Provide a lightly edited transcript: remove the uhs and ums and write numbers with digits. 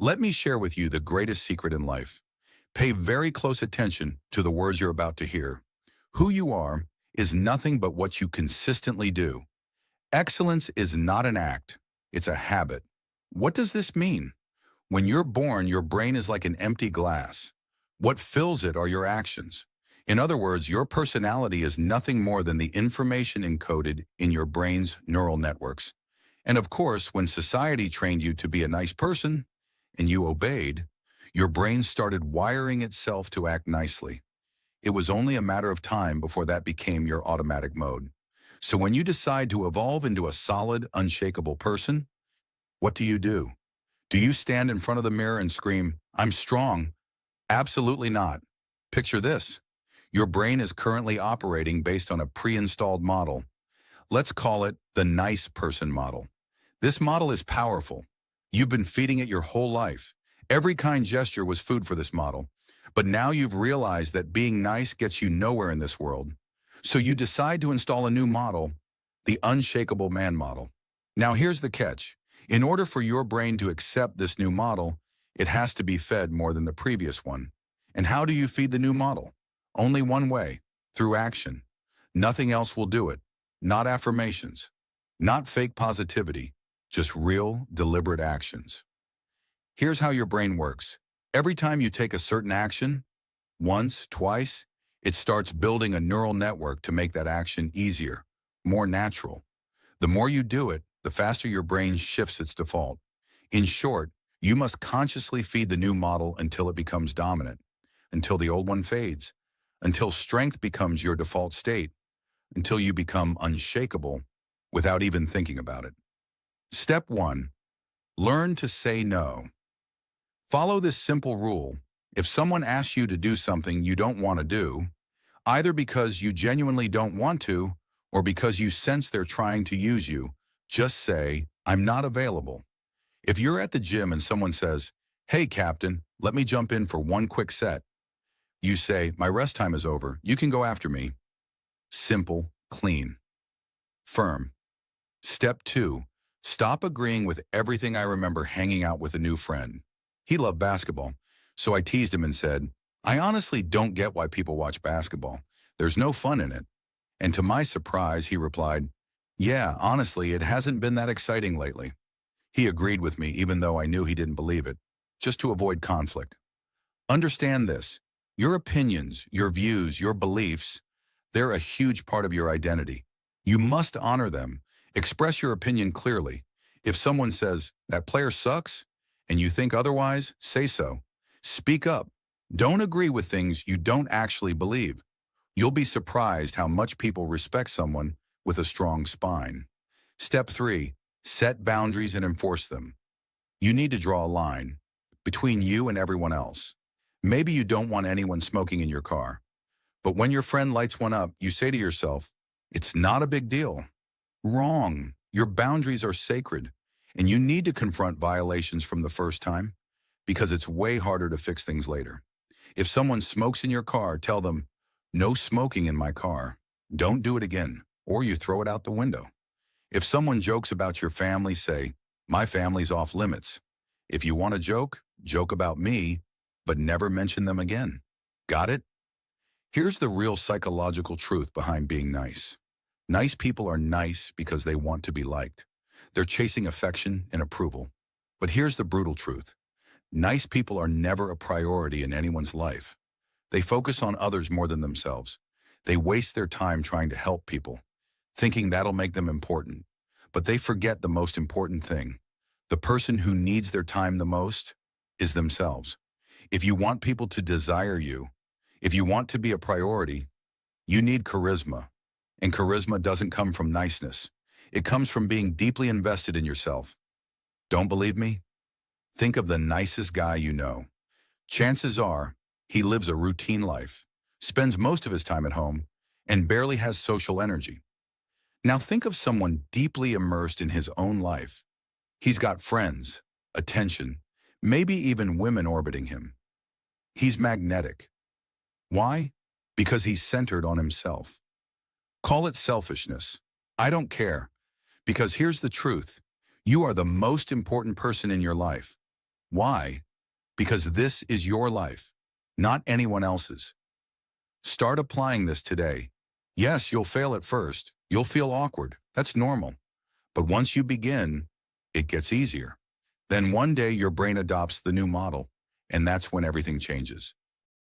Let me share with you the greatest secret in life. Pay very close attention to the words you're about to hear. Who you are is nothing but what you consistently do. Excellence is not an act, it's a habit. What does this mean? When you're born, your brain is like an empty glass. What fills it are your actions. In other words, your personality is nothing more than the information encoded in your brain's neural networks. And of course, when society trained you to be a nice person, and you obeyed, your brain started wiring itself to act nicely. It was only a matter of time before that became your automatic mode. So when you decide to evolve into a solid, unshakable person, what do? Do you stand in front of the mirror and scream, "I'm strong"? Absolutely not. Picture this. Your brain is currently operating based on a pre-installed model. Let's call it the nice person model. This model is powerful. You've been feeding it your whole life. Every kind gesture was food for this model. But now you've realized that being nice gets you nowhere in this world. So you decide to install a new model, the unshakable man model. Now here's the catch. In order for your brain to accept this new model, it has to be fed more than the previous one. And how do you feed the new model? Only one way, through action. Nothing else will do it. Not affirmations. Not fake positivity. Just real, deliberate actions. Here's how your brain works. Every time you take a certain action, once, twice, it starts building a neural network to make that action easier, more natural. The more you do it, the faster your brain shifts its default. In short, you must consciously feed the new model until it becomes dominant, until the old one fades, until strength becomes your default state, until you become unshakable without even thinking about it. Step 1. Learn to say no. Follow this simple rule. If someone asks you to do something you don't want to do, either because you genuinely don't want to or because you sense they're trying to use you, just say, "I'm not available." If you're at the gym and someone says, "Hey, Captain, let me jump in for one quick set," you say, "My rest time is over. You can go after me." Simple, clean, firm. Step 2. Stop agreeing with everything. I remember hanging out with a new friend. He loved basketball, so I teased him and said, "I honestly don't get why people watch basketball. There's no fun in it." And to my surprise, he replied, "Yeah, honestly, it hasn't been that exciting lately." He agreed with me even though I knew he didn't believe it, just to avoid conflict. Understand this. Your opinions, your views, your beliefs, they're a huge part of your identity. You must honor them. Express your opinion clearly. If someone says, "That player sucks," and you think otherwise, say so. Speak up. Don't agree with things you don't actually believe. You'll be surprised how much people respect someone with a strong spine. Step 3. Set boundaries and enforce them. You need to draw a line between you and everyone else. Maybe you don't want anyone smoking in your car. But when your friend lights one up, you say to yourself, "It's not a big deal." Wrong. Your boundaries are sacred, and you need to confront violations from the first time because it's way harder to fix things later. If someone smokes in your car, tell them, "No smoking in my car. Don't do it again," or you throw it out the window. If someone jokes about your family, say, "My family's off limits." If you want to joke, joke about me, but never mention them again. Got it? Here's the real psychological truth behind being nice. Nice people are nice because they want to be liked. They're chasing affection and approval. But here's the brutal truth. Nice people are never a priority in anyone's life. They focus on others more than themselves. They waste their time trying to help people, thinking that'll make them important. But they forget the most important thing. The person who needs their time the most is themselves. If you want people to desire you, if you want to be a priority, you need charisma. And charisma doesn't come from niceness. It comes from being deeply invested in yourself. Don't believe me? Think of the nicest guy you know. Chances are he lives a routine life, spends most of his time at home, and barely has social energy. Now think of someone deeply immersed in his own life. He's got friends, attention, maybe even women orbiting him. He's magnetic. Why? Because he's centered on himself. Call it selfishness. I don't care. Because here's the truth. You are the most important person in your life. Why? Because this is your life, not anyone else's. Start applying this today. Yes, you'll fail at first. You'll feel awkward. That's normal. But once you begin, it gets easier. Then one day your brain adopts the new model, and that's when everything changes.